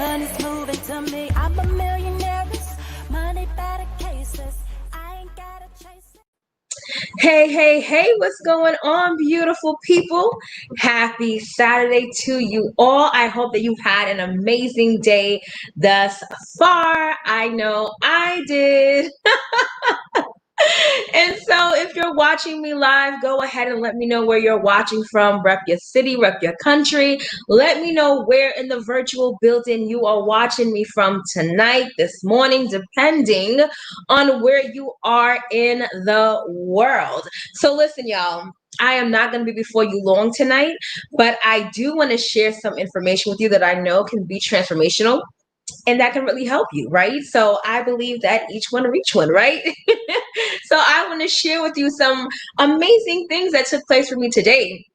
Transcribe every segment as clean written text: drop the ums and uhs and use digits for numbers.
Money's moving to me. I'm a millionaire. Money better cases. I ain't gotta chase it. Hey, what's going on, beautiful people? Happy Saturday to you all. I hope that you've had an amazing day thus far. I know I did. And so if you're watching me live, go ahead and let me know where you're watching from. Rep your city, rep your country. Let me know where in the virtual building you are watching me from tonight, this morning, depending on where you are in the world. So listen, y'all. I am not going to be before you long tonight, but I do want to share some information with you that I know can be transformational and that can really help you, right? So I believe that each one reach one, right? So I want to share with you some amazing things that took place for me today.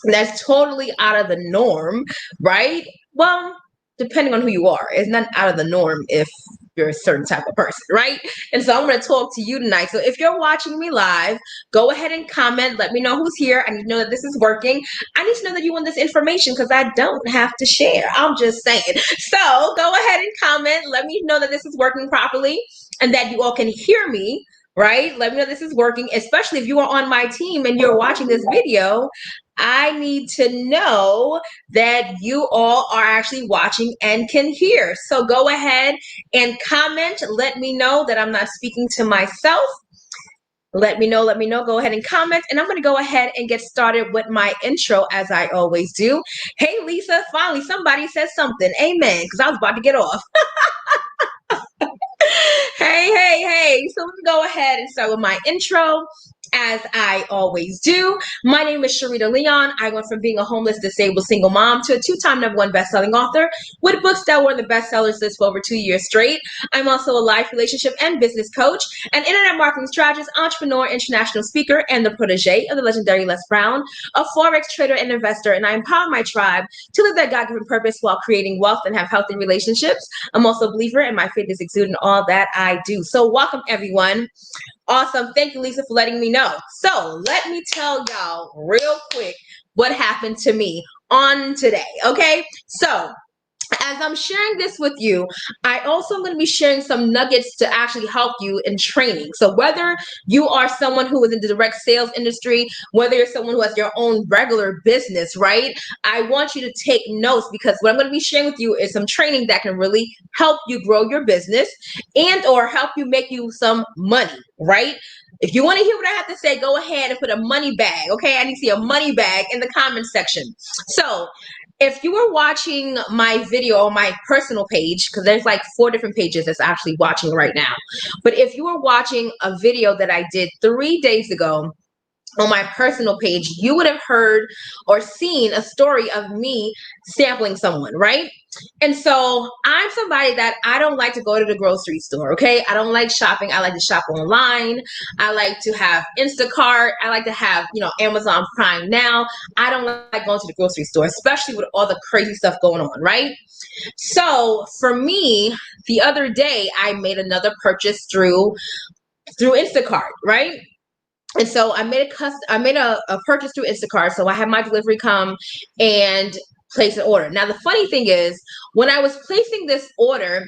That's totally out of the norm, right? Well, depending on who you are, it's not out of the norm if you're a certain type of person, right? And so I'm going to talk to you tonight. So if you're watching me live, go ahead and comment. Let me know who's here. I need to know that this is working. I need to know that you want this information because I don't have to share. I'm just saying. So go ahead and comment. Let me know that this is working properly and that you all can hear me, right? Let me know this is working, especially if you are on my team and you're watching this video. I need to know that you all are actually watching and can hear. So go ahead and comment. Let me know that I'm not speaking to myself. Let me know. Go ahead and comment. And I'm going to go ahead and get started with my intro as I always do. Hey, Lisa, finally somebody said something. Amen. Because I was about to get off. Hey. So let me go ahead and start with my intro. As I always do. My name is Sharita Leon. I went from being a homeless, disabled, single mom to a two-time #1 best-selling author with books that were on the bestsellers list for over 2 years straight. I'm also a life, relationship, and business coach, an internet marketing strategist, entrepreneur, international speaker, and the protege of the legendary Les Brown, a Forex trader and investor, and I empower my tribe to live their God-given purpose while creating wealth and have healthy relationships. I'm also a believer in my faith is exuding in all that I do. So welcome, everyone. Awesome. Thank you, Lisa, for letting me know. So let me tell y'all real quick what happened to me on today. Okay. So as I'm sharing this with you, I also am going to be sharing some nuggets to actually help you in training. So whether you are someone who is in the direct sales industry, whether you're someone who has your own regular business, right? I want you to take notes because what I'm going to be sharing with you is some training that can really help you grow your business and or help you make you some money, right? If you want to hear what I have to say, go ahead and put a money bag. Okay. I need to see a money bag in the comment section. So if you were watching my video on my personal page, because there's like 4 different pages that's actually watching right now. But if you were watching a video that I did 3 days ago on my personal page, you would have heard or seen a story of me sampling someone, right? And so I'm somebody that I don't like to go to the grocery store, okay? I don't like shopping. I like to shop online. I like to have Instacart. I like to have, Amazon Prime Now. I don't like going to the grocery store, especially with all the crazy stuff going on, right? So for me, the other day, I made another purchase through Instacart, right? And so I made a purchase through Instacart. So I had my delivery come and place an order. Now the funny thing is, when I was placing this order,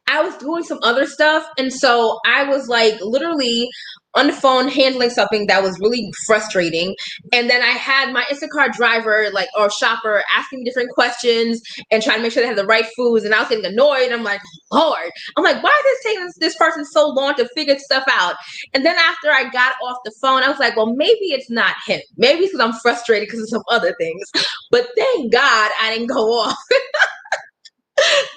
I was doing some other stuff, and so I was like literally on the phone handling something that was really frustrating. And then I had my Instacart driver, like, or shopper, asking me different questions and trying to make sure they had the right foods. And I was getting annoyed. I'm like, Lord, I'm like, why is this taking this person so long to figure stuff out? And then after I got off the phone, I was like, well, maybe it's not him. Maybe it's because I'm frustrated because of some other things. But thank God I didn't go off.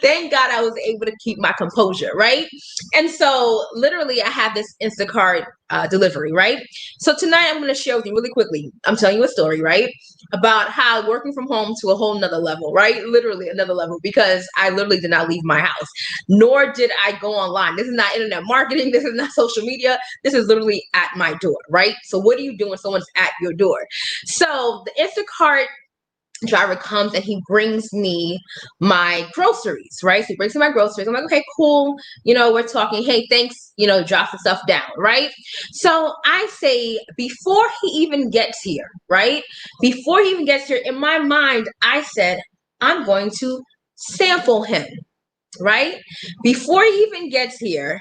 Thank God I was able to keep my composure, right? And so literally I have this Instacart delivery, right? So tonight I'm going to share with you really quickly. I'm telling you a story, right? About how working from home to a whole nother level, right? Literally another level, because I literally did not leave my house, nor did I go online. This is not internet marketing. This is not social media. This is literally at my door, right? So what do you do when someone's at your door? So the Instacart driver comes and he brings me my groceries, right? So he brings me my groceries. I'm like, okay, cool. We're talking, hey, thanks, drop the stuff down, right? So I say, before he even gets here, right? Before he even gets here, in my mind, I said, I'm going to sample him. right? Before he even gets here,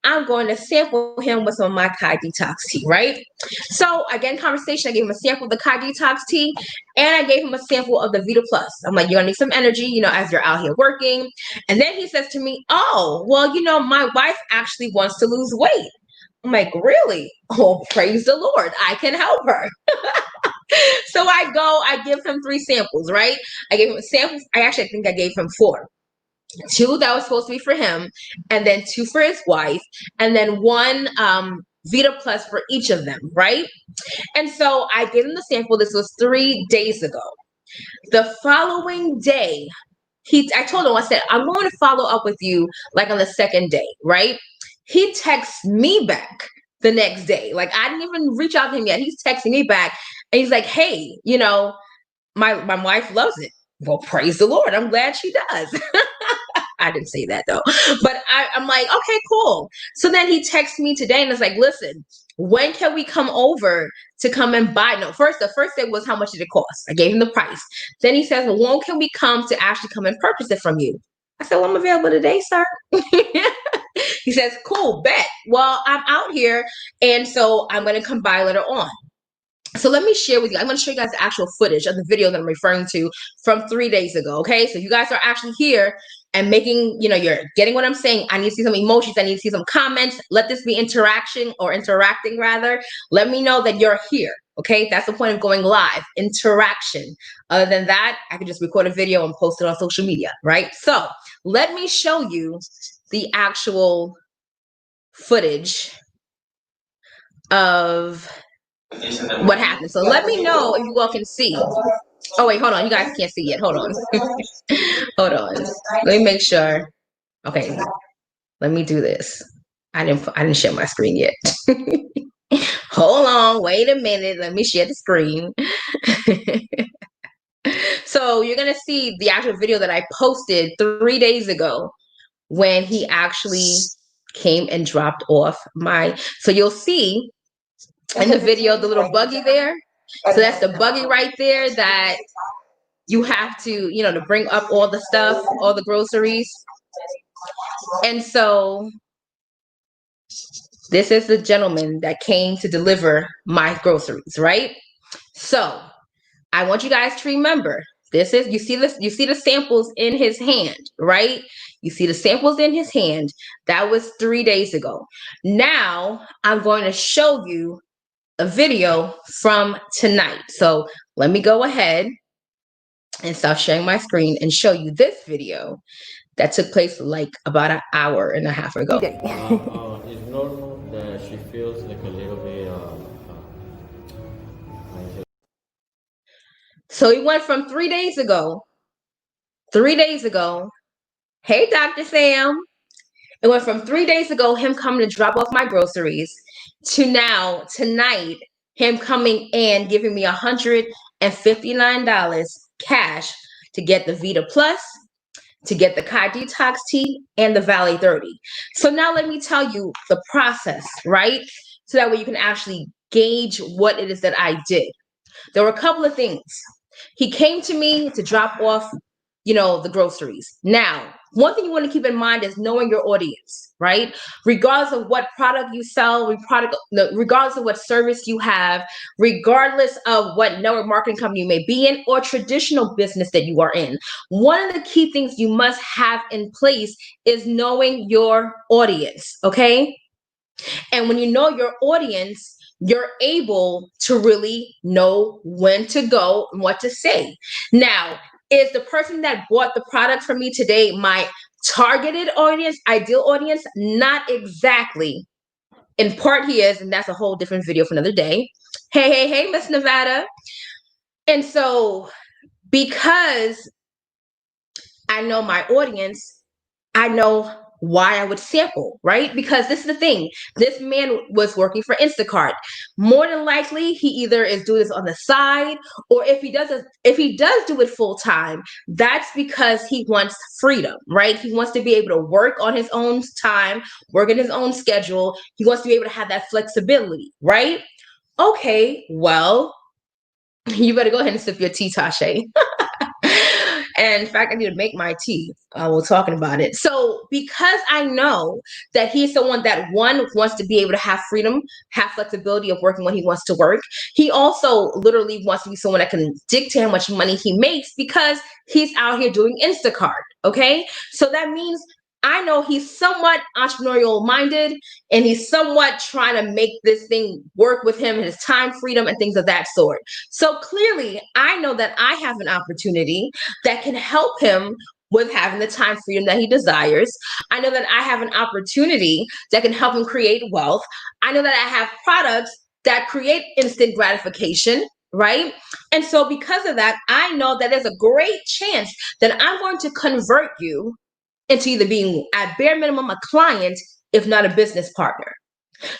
I'm going to sample him with some of my Kai Detox tea, right? So again, conversation, I gave him a sample of the Kai Detox tea, and I gave him a sample of the Vita Plus. I'm like, you're gonna need some energy, as you're out here working. And then he says to me, oh, well, my wife actually wants to lose weight. I'm like, really? Oh, praise the Lord, I can help her. So I give him 3 samples, right? I gave him a sample. I think I gave him 4. 2 that was supposed to be for him, and then 2 for his wife, and then 1 Vita Plus for each of them, right? And so I gave him the sample. This was 3 days ago. The following day, I told him, I said, I'm going to follow up with you like on the 2nd day, right? He texts me back the next day. Like, I didn't even reach out to him yet. He's texting me back, and he's like, hey, my wife loves it. Well, praise the Lord. I'm glad she does. I didn't say that though, but I'm like, okay, cool. So then he texts me today and it's like, listen, when can we come over to come and buy? No, the first thing was, how much did it cost? I gave him the price. Then he says, well, when can we come to actually come and purchase it from you? I said, well, I'm available today, sir. He says, cool, bet. Well, I'm out here, and so I'm going to come by later on. So let me share with you. I'm going to show you guys the actual footage of the video that I'm referring to from 3 days ago. Okay, so you guys are actually here and making, you're getting what I'm saying. I need to see some emotions. I need to see some comments. Let this be interacting rather. Let me know that you're here. Okay, that's the point of going live, interaction. Other than that, I can just record a video and post it on social media, right? So let me show you the actual footage of what happened. So let me know if you all can see. Oh wait, hold on. You guys can't see yet. Hold on. Hold on. Let me make sure. Okay. Let me do this. I didn't share my screen yet. Hold on. Wait a minute. Let me share the screen. So you're gonna see the actual video that I posted 3 days ago when he actually came and dropped off so you'll see in the video the little buggy there. So that's the buggy right there that you have to, to bring up all the stuff, all the groceries. And so this is the gentleman that came to deliver my groceries, right? So I want you guys to remember, you see the samples in his hand, right? You see the samples in his hand. That was 3 days ago. Now I'm going to show you a video from tonight. So let me go ahead and stop sharing my screen and show you this video that took place like about an hour and a half ago. It's normal that she feels like a little bit. So he went from 3 days ago. 3 days ago. Hey, Dr. Sam. It went from 3 days ago, him coming to drop off my groceries, to now, tonight, him coming and giving me $159 cash to get the Vita Plus, to get the Kai Detox tea, and the Valley 30. So now let me tell you the process, right? So that way you can actually gauge what it is that I did. There were a couple of things. He came to me to drop off, the groceries. Now, one thing you want to keep in mind is knowing your audience, right? Regardless of what product you sell, regardless of what service you have, regardless of what network marketing company you may be in or traditional business that you are in, one of the key things you must have in place is knowing your audience, okay? And when you know your audience, you're able to really know when to go and what to say. Now, is the person that bought the product from me today my targeted audience, ideal audience? Not exactly. In part he is, and that's a whole different video for another day. Hey, Miss Nevada. And so because I know my audience, I know why I would sample, right? Because this is the thing. This man was working for Instacart. More than likely, he either is doing this on the side, or if he does do it full time, that's because he wants freedom, right? He wants to be able to work on his own time, work in his own schedule. He wants to be able to have that flexibility, right? Okay, well, you better go ahead and sip your tea, Tasha. And in fact, I need to make my tea. We're talking about it. So because I know that he's someone that one wants to be able to have freedom, have flexibility of working when he wants to work. He also literally wants to be someone that can dictate how much money he makes because he's out here doing Instacart. Okay. So that means I know he's somewhat entrepreneurial minded and he's somewhat trying to make this thing work with him and his time freedom and things of that sort. So clearly, I know that I have an opportunity that can help him with having the time freedom that he desires. I know that I have an opportunity that can help him create wealth. I know that I have products that create instant gratification, right? And so because of that, I know that there's a great chance that I'm going to convert you into either being at bare minimum a client, if not a business partner.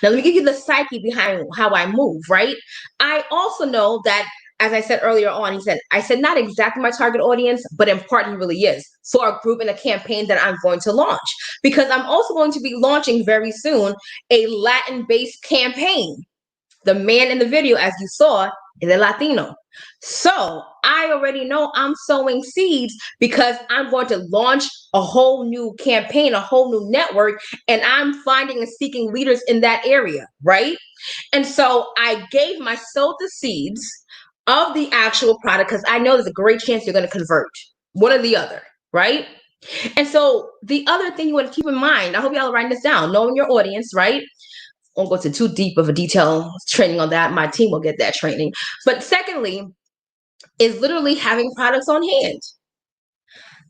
Now, let me give you the psyche behind how I move, right? I also know that, as I said earlier on, I said not exactly my target audience, but in part he really is for a group and a campaign that I'm going to launch. Because I'm also going to be launching very soon a Latin-based campaign. The man in the video, as you saw, is a Latino. So I already know I'm sowing seeds because I'm going to launch a whole new campaign, a whole new network, and I'm finding and seeking leaders in that area, right? And so I sowed the seeds of the actual product because I know there's a great chance you're going to convert one or the other, right? And so the other thing you want to keep in mind, I hope y'all are writing this down, knowing your audience, right? Won't go into too deep of a detail training on that. My team will get that training. But secondly, is literally having products on hand.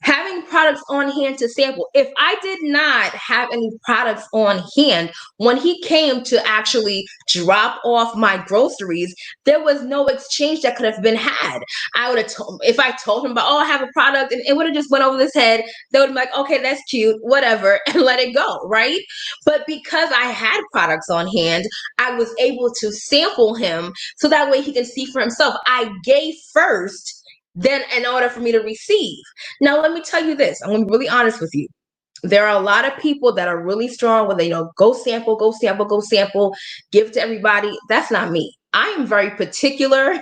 Having products on hand to sample. If I did not have any products on hand, when he came to actually drop off my groceries, there was no exchange that could have been had. I would have told, if I told him about, oh, I have a product, and it would have just went over his head, they would be like, okay, that's cute, whatever, and let it go, right? But because I had products on hand, I was able to sample him so that way he can see for himself. I gave first, then in order for me to receive. Now, let me tell you this. I'm going to be really honest with you. There are a lot of people that are really strong when they go sample, go sample, go sample, give it to everybody. That's not me. I am very particular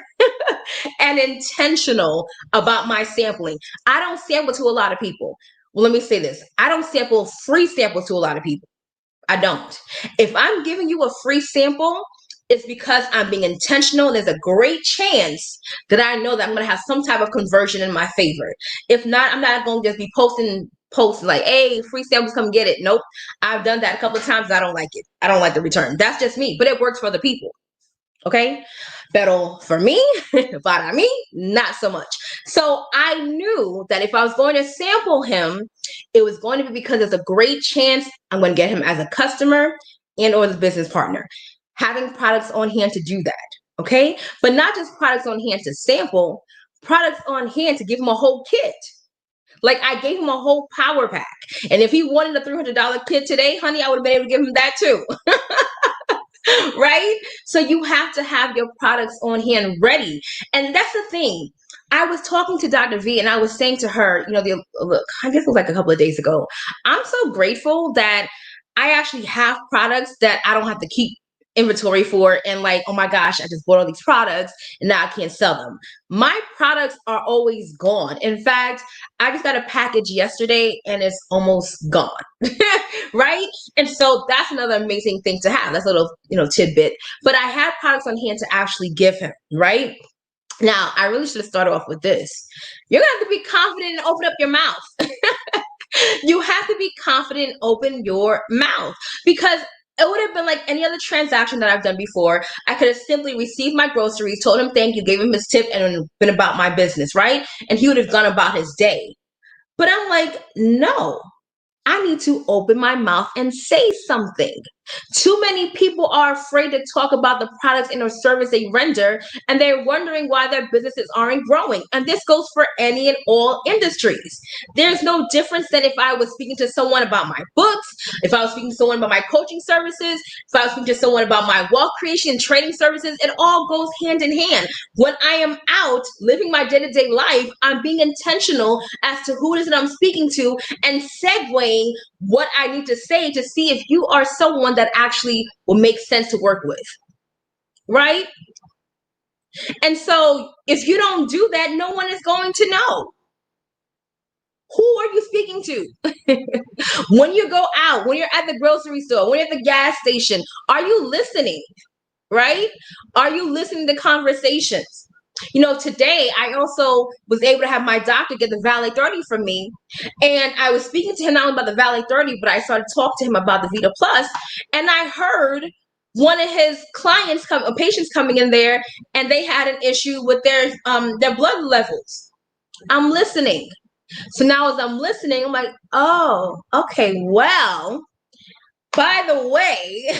and intentional about my sampling. I don't sample to a lot of people. Well, let me say this. I don't sample free samples to a lot of people. I don't. If I'm giving you a free sample, it's because I'm being intentional. There's a great chance that I know that I'm going to have some type of conversion in my favor. If not, I'm not going to just be posting posts like, hey, free samples, come get it. Nope. I've done that a couple of times. I don't like it. I don't like the return. That's just me, but it works for the people. Okay. But for me, para me, not so much. So I knew that if I was going to sample him, it was going to be because there's a great chance I'm going to get him as a customer and or as a business partner. Having products on hand to do that. Okay. But not just products on hand to sample, products on hand to give him a whole kit. Like I gave him a whole power pack. And if he wanted a $300 kit today, honey, I would have been able to give him that too. Right? So you have to have your products on hand ready. And that's the thing. I was talking to Dr. V and I was saying to her, look, I guess it was like a couple of days ago. I'm so grateful that I actually have products that I don't have to keep inventory for and like, oh my gosh, I just bought all these products and now I can't sell them. My products are always gone. In fact, I just got a package yesterday and it's almost gone. Right? And so that's another amazing thing to have. That's a little, tidbit. But I have products on hand to actually give him, right? Now, I really should have started off with this. You're going to have to be confident and open up your mouth. You have to be confident and open your mouth because it would have been like any other transaction that I've done before. I could have simply received my groceries, told him thank you, gave him his tip, and been about my business, right? And he would have gone about his day. But I'm like, no, I need to open my mouth and say something. Too many people are afraid to talk about the products and or service they render, and they're wondering why their businesses aren't growing. And this goes for any and all industries. There's no difference than if I was speaking to someone about my books, if I was speaking to someone about my coaching services, if I was speaking to someone about my wealth creation and trading services. It all goes hand in hand. When I am out living my day-to-day life, I'm being intentional as to who it is that I'm speaking to and segueing what I need to say to see if you are someone that actually will make sense to work with, right? And so if you don't do that, no one is going to know. Who are you speaking to? When you go out, when you're at the grocery store, when you're at the gas station, are you listening? Right? Are you listening to conversations? Today I also was able to have my doctor get the Valet 30 from me. And I was speaking to him not only about the Valet 30, but I started talking to him about the Vita Plus. And I heard one of his patients coming in there, and they had an issue with their blood levels. I'm listening. So now as I'm listening, I'm like, oh, okay, well, by the way,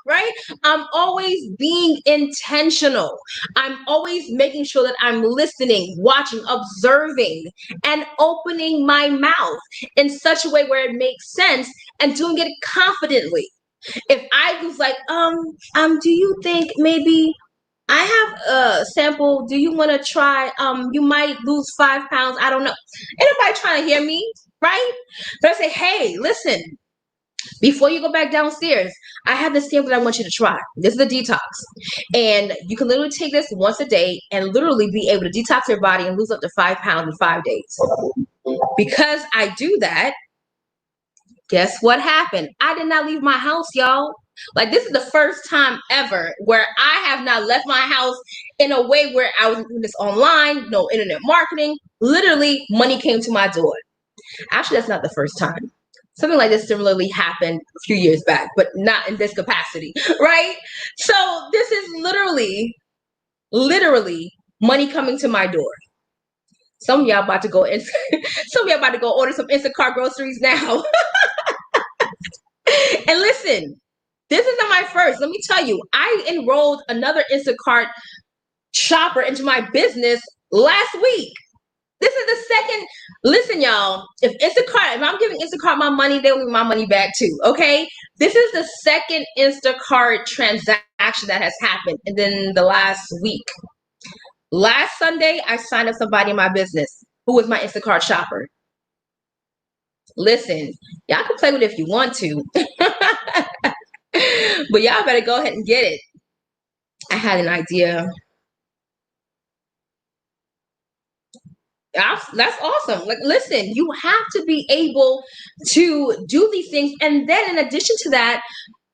right? I'm always being intentional. I'm always making sure that I'm listening, watching, observing, and opening my mouth in such a way where it makes sense and doing it confidently. If I was like, do you think maybe I have a sample? Do you want to try? You might lose 5 pounds. I don't know. Ain't nobody trying to hear me, right? But I say, hey, listen, before you go back downstairs, I have this sample that I want you to try. This is a detox. And you can literally take this once a day and literally be able to detox your body and lose up to 5 pounds in 5 days. Because I do that, guess what happened? I did not leave my house, y'all. Like, this is the first time ever where I have not left my house in a way where I was doing this online, no internet marketing. Literally, money came to my door. Actually, that's not the first time. Something like this similarly happened a few years back, but not in this capacity, right? So this is literally money coming to my door. Some of y'all about to go in, some of y'all about to go order some Instacart groceries now. And listen, this isn't my first. Let me tell you, I enrolled another Instacart shopper into my business last week. This is the second. Listen, y'all, if I'm giving Instacart my money, they'll give my money back too, okay? This is the second Instacart transaction that has happened within the last week. Last Sunday, I signed up somebody in my business who was my Instacart shopper. Listen, y'all can play with it if you want to, but y'all better go ahead and get it. I had an idea. That's awesome. Like, listen, you have to be able to do these things. And then in addition to that,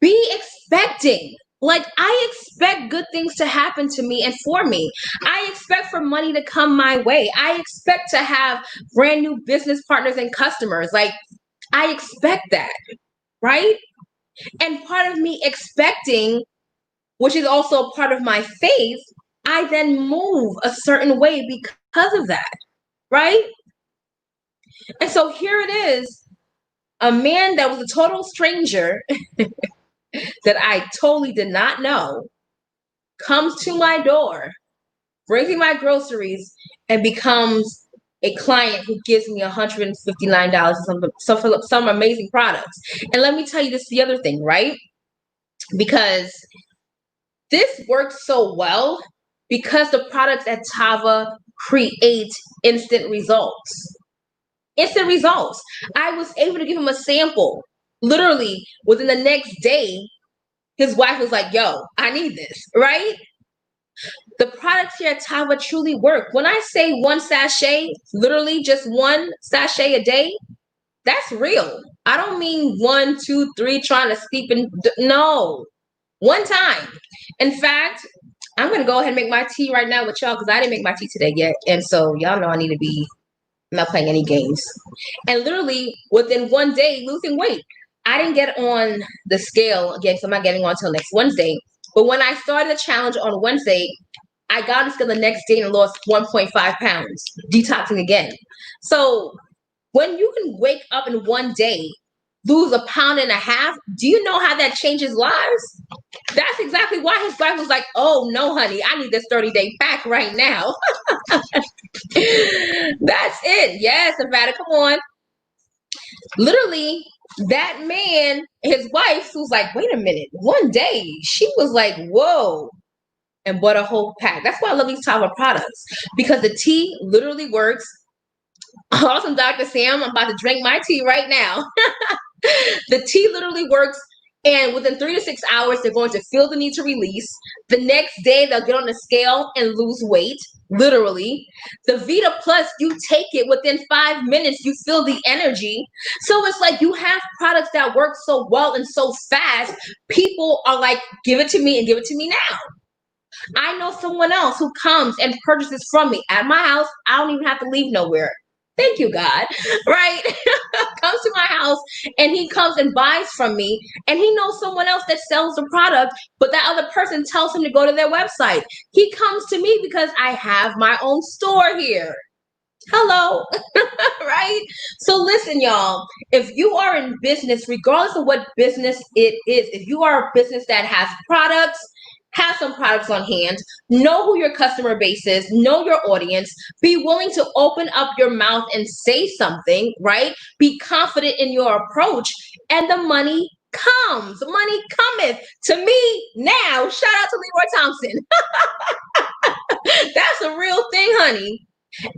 be expecting. Like, I expect good things to happen to me and for me. I expect for money to come my way. I expect to have brand new business partners and customers. Like, I expect that, right? And part of me expecting, which is also part of my faith, I then move a certain way because of that. Right? And so here it is, a man that was a total stranger that I totally did not know comes to my door, brings me my groceries, and becomes a client who gives me $159 for some amazing products. And let me tell you this, the other thing, right? Because this works so well because the products at Tava create instant results. Instant results. I was able to give him a sample. Literally within the next day, his wife was like, yo, I need this, right? The products here at Tava truly work. When I say one sachet, literally just one sachet a day, that's real. I don't mean 1, 2, 3 trying to sleep and no. One time. In fact, I'm going to go ahead and make my tea right now with y'all because I didn't make my tea today yet. And so y'all know I need to be not playing any games. And literally within one day, losing weight. I didn't get on the scale again, so I'm not getting on until next Wednesday. But when I started the challenge on Wednesday, I got on the scale the next day and lost 1.5 pounds, detoxing again. So when you can wake up in one day, lose 1.5 pounds, do you know how that changes lives? That's exactly why his wife was like, oh no, honey, I need this 30-day pack right now. That's it. Yes, Nevada, come on. Literally, that man, his wife, who's like, wait a minute, one day, she was like, whoa, and bought a whole pack. That's why I love these Tava products, because the tea literally works. Awesome, Dr. Sam. I'm about to drink my tea right now. The tea literally works, And within 3 to 6 hours, they're going to feel the need to release. The next day, they'll get on the scale and lose weight, literally. The Vita Plus, you take it within 5 minutes, you feel the energy. So it's like you have products that work so well and so fast. People are like, give it to me and give it to me now. I know someone else who comes and purchases from me at my house. I don't even have to leave nowhere. Thank you, God. Right? Comes to my house and he comes and buys from me, and he knows someone else that sells the product, but that other person tells him to go to their website. He comes to me because I have my own store here. Hello. Right? So listen, y'all, if you are in business, regardless of what business it is, if you are a business that has products, have some products on hand, know who your customer base is, know your audience, be willing to open up your mouth and say something, right? Be confident in your approach, and the money comes. Money cometh to me now. Shout out to Leroy Thompson. That's a real thing, honey.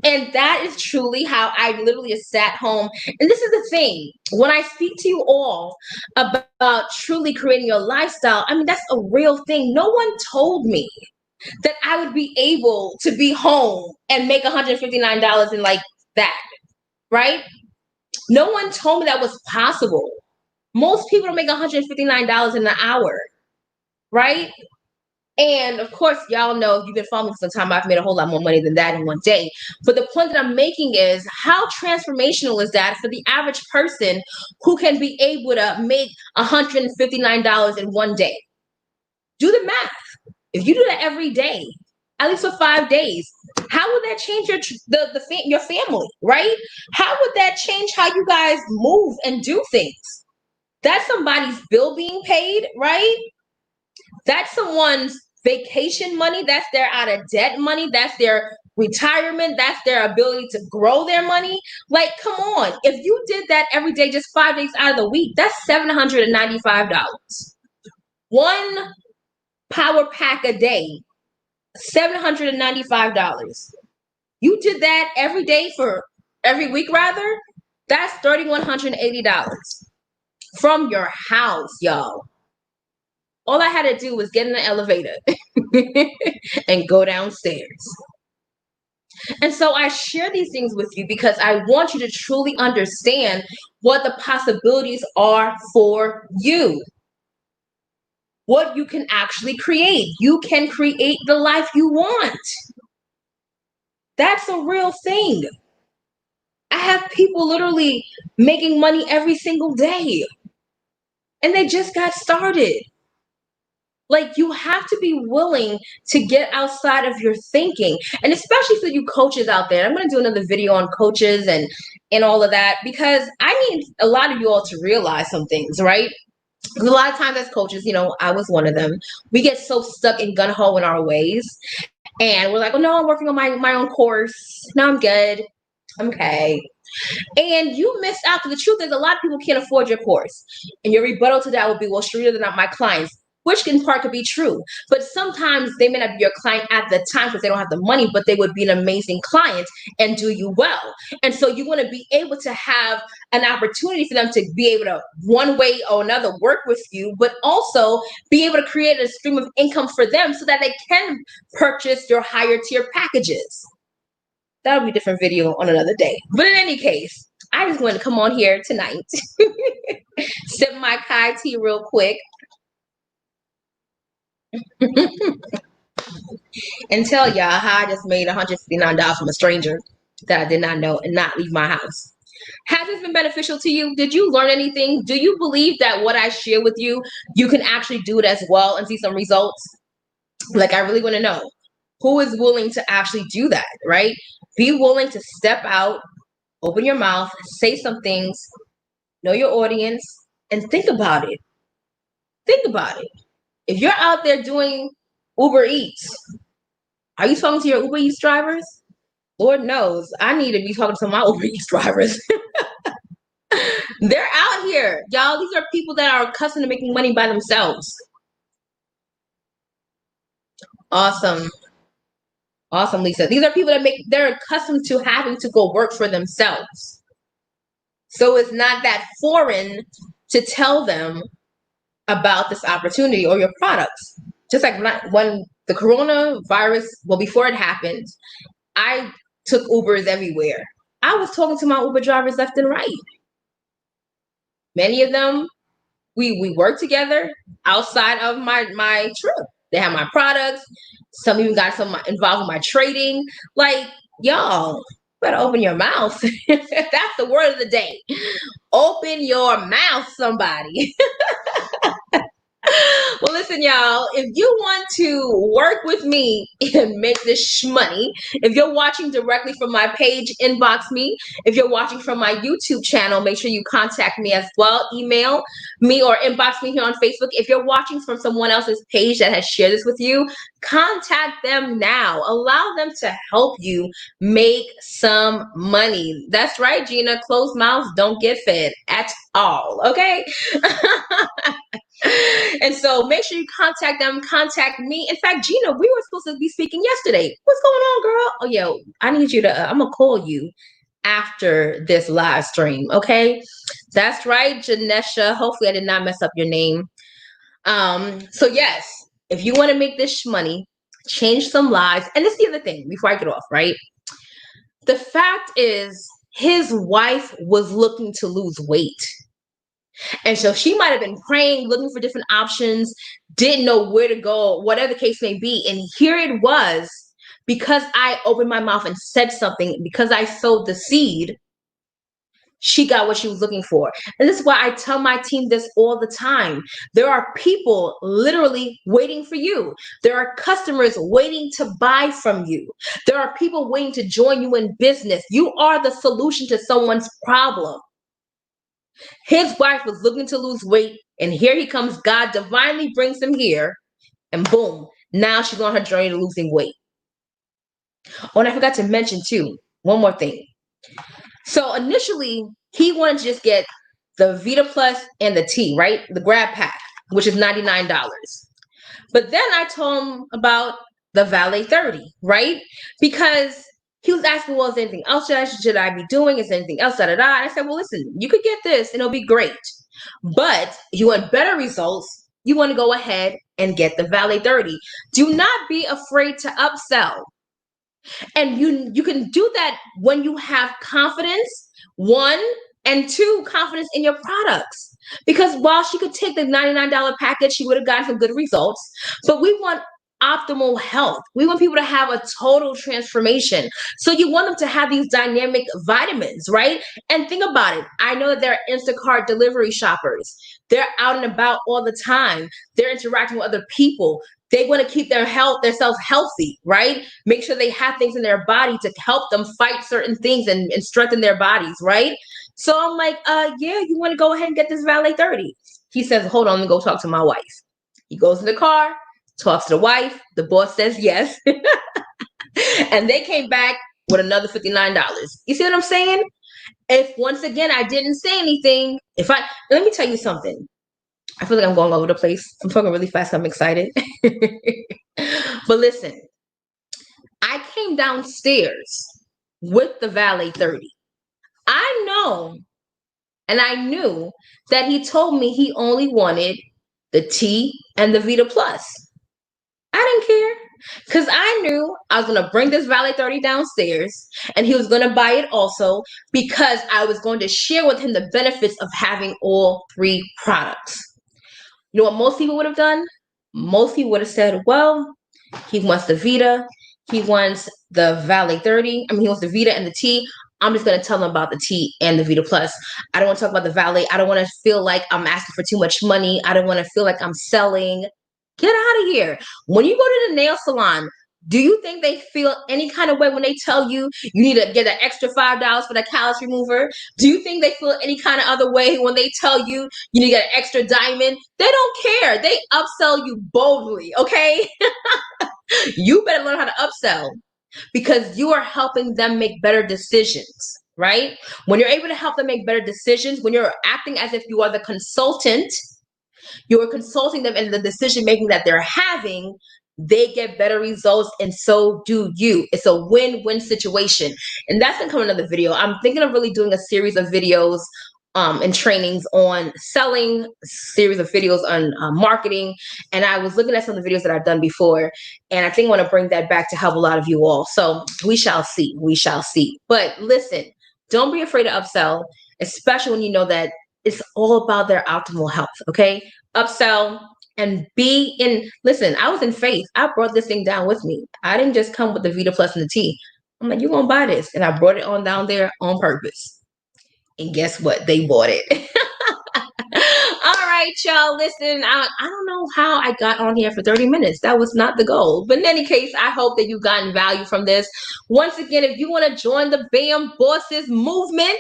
And that is truly how I literally sat home. And this is the thing, when I speak to you all about truly creating your lifestyle, I mean, that's a real thing. No one told me that I would be able to be home and make $159 in like that, right? No one told me that was possible. Most people don't make $159 in an hour, right? And of course, y'all know, if you've been following me for some time, I've made a whole lot more money than that in one day. But the point that I'm making is, how transformational is that for the average person who can be able to make $159 in one day? Do the math. If you do that every day, at least for 5 days, how would that change your family, right? How would that change how you guys move and do things? That's somebody's bill being paid, right? That's someone's vacation money. That's their out of debt money. That's their retirement. That's their ability to grow their money. Like, come on. If you did that every day, just 5 days out of the week, that's $795. One power pack a day, $795. You did that every day for every week, rather, that's $3,180 from your house, y'all. All I had to do was get in the elevator and go downstairs. And so I share these things with you because I want you to truly understand what the possibilities are for you. What you can actually create. You can create the life you want. That's a real thing. I have people literally making money every single day, and they just got started. Like, you have to be willing to get outside of your thinking. And especially for you coaches out there, I'm going to do another video on coaches and all of that, because I need a lot of you all to realize some things, right? Because a lot of times as coaches, I was one of them. We get so stuck in gung-ho in our ways. And we're like, oh, no, I'm working on my own course. No, I'm good. I'm okay. And you missed out. Because the truth is, a lot of people can't afford your course. And your rebuttal to that will be, well, Sharita, they're not my clients. Which in part could be true. But sometimes they may not be your client at the time because they don't have the money, but they would be an amazing client and do you well. And so you want to be able to have an opportunity for them to be able to, one way or another, work with you, but also be able to create a stream of income for them so that they can purchase your higher tier packages. That'll be a different video on another day. But in any case, I just wanted to come on here tonight, sip my Kai tea real quick, and tell y'all how I just made $159 from a stranger that I did not know and not leave my house. Has this been beneficial to you? Did you learn anything? Do you believe that what I share with you, you can actually do it as well and see some results? Like, I really want to know who is willing to actually do that, right? Be willing to step out, open your mouth, say some things, know your audience, and think about it. Think about it. If you're out there doing Uber Eats, are you talking to your Uber Eats drivers? Lord knows, I need to be talking to my Uber Eats drivers. They're out here, y'all. These are people that are accustomed to making money by themselves. Awesome. Awesome, Lisa. These are people that they're accustomed to having to go work for themselves. So it's not that foreign to tell them, about this opportunity or your products. Just like when the coronavirus, well, before it happened, I took Ubers everywhere. I was talking to my Uber drivers left and right. Many of them, we work together outside of my trip. They have my products. Some even got some involved in my trading. Like, y'all, better open your mouth. That's the word of the day. Open your mouth, somebody. Well, listen, y'all, if you want to work with me and make this money, if you're watching directly from my page, inbox me. If you're watching from my YouTube channel, make sure you contact me as well. Email me or inbox me here on Facebook. If you're watching from someone else's page that has shared this with you, contact them now. Allow them to help you make some money. That's right, Gina. Closed mouths don't get fed at all, okay? And so make sure you contact them, contact me. In fact, Gina, we were supposed to be speaking yesterday. What's going on, girl? Oh, yo, I need you to, I'm going to call you after this live stream, okay? That's right, Janesha. Hopefully I did not mess up your name. So yes, if you want to make this money, change some lives. And this is the other thing before I get off, right? The fact is, his wife was looking to lose weight. And so she might have been praying, looking for different options, didn't know where to go, whatever the case may be. And here it was, because I opened my mouth and said something, because I sowed the seed, she got what she was looking for. And this is why I tell my team this all the time. There are people literally waiting for you. There are customers waiting to buy from you. There are people waiting to join you in business. You are the solution to someone's problem. His wife was looking to lose weight, and here he comes. God divinely brings him here, and boom, now she's on her journey to losing weight. Oh, and I forgot to mention too, one more thing. So initially, he wanted to just get the Vita Plus and the tea, right? The grab pack, which is $99. But then I told him about the Valet 30, right? Because he was asking, well, is there anything else should I be doing? Is there anything else? Da, da, da. And I said, well, listen, you could get this and it'll be great. But if you want better results, you want to go ahead and get the Valet 30. Do not be afraid to upsell. And you can do that when you have confidence, one, and two, confidence in your products. Because while she could take the $99 package, she would have gotten some good results. But we want optimal health. We want people to have a total transformation. So you want them to have these dynamic vitamins, right? And think about it. I know that there are Instacart delivery shoppers. They're out and about all the time. They're interacting with other people. They want to keep themselves healthy, right? Make sure they have things in their body to help them fight certain things and strengthen their bodies, right? So I'm like, yeah, you want to go ahead and get this Valet 30. He says, hold on, let me go talk to my wife. He goes in the car, talks to the wife. The boss says yes. And they came back with another $59. You see what I'm saying? If once again, I didn't say anything, let me tell you something. I feel like I'm going all over the place. I'm talking really fast. I'm excited. But listen, I came downstairs with the Valet 30. I know, and I knew that he told me he only wanted the T and the Vita Plus. I didn't care, because I knew I was going to bring this Valet 30 downstairs and he was going to buy it also, because I was going to share with him the benefits of having all three products. You know what most people would have done? Most people would have said, well, he wants the Vita. He wants the Valet 30. He wants the Vita and the T. I'm just going to tell him about the T and the Vita Plus. I don't want to talk about the Valet. I don't want to feel like I'm asking for too much money. I don't want to feel like I'm selling. Get out of here. When you go to the nail salon, do you think they feel any kind of way when they tell you you need to get an extra $5 for the callus remover? Do you think they feel any kind of other way when they tell you you need to get an extra diamond? They don't care. They upsell you boldly, okay? You better learn how to upsell, because you are helping them make better decisions, right? When you're able to help them make better decisions, when you're acting as if you are the consultant, you're consulting them in the decision making that they're having, they get better results, and so do you. It's a win-win situation. And that's gonna come in another video. I'm thinking of really doing a series of videos and trainings on selling, series of videos on marketing. And I was looking at some of the videos that I've done before, and I think I want to bring that back to help a lot of you all. So we shall see. We shall see. But listen, don't be afraid to upsell, especially when you know that it's all about their optimal health. Okay. Upsell and be in. Listen, I was in faith. I brought this thing down with me. I didn't just come with the Vita Plus and the tea. I'm like, you're going to buy this. And I brought it on down there on purpose. And guess what? They bought it. All right, y'all. Listen, I don't know how I got on here for 30 minutes. That was not the goal. But in any case, I hope that you've gotten value from this. Once again, if you want to join the BAM Bosses movement,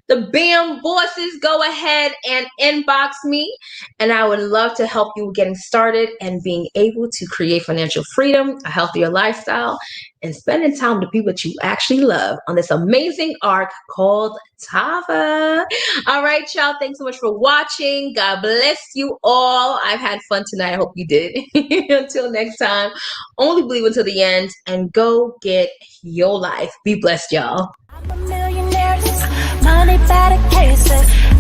the BAM Bosses, go ahead and inbox me. And I would love to help you getting started and being able to create financial freedom, a healthier lifestyle, and spending time with the people that you actually love on this amazing arc called Tava. All right, y'all. Thanks so much for watching. God bless you all. I've had fun tonight. I hope you did. Until next time, only believe until the end and go get your life. Be blessed, y'all. I'm a millionaire, money better cases.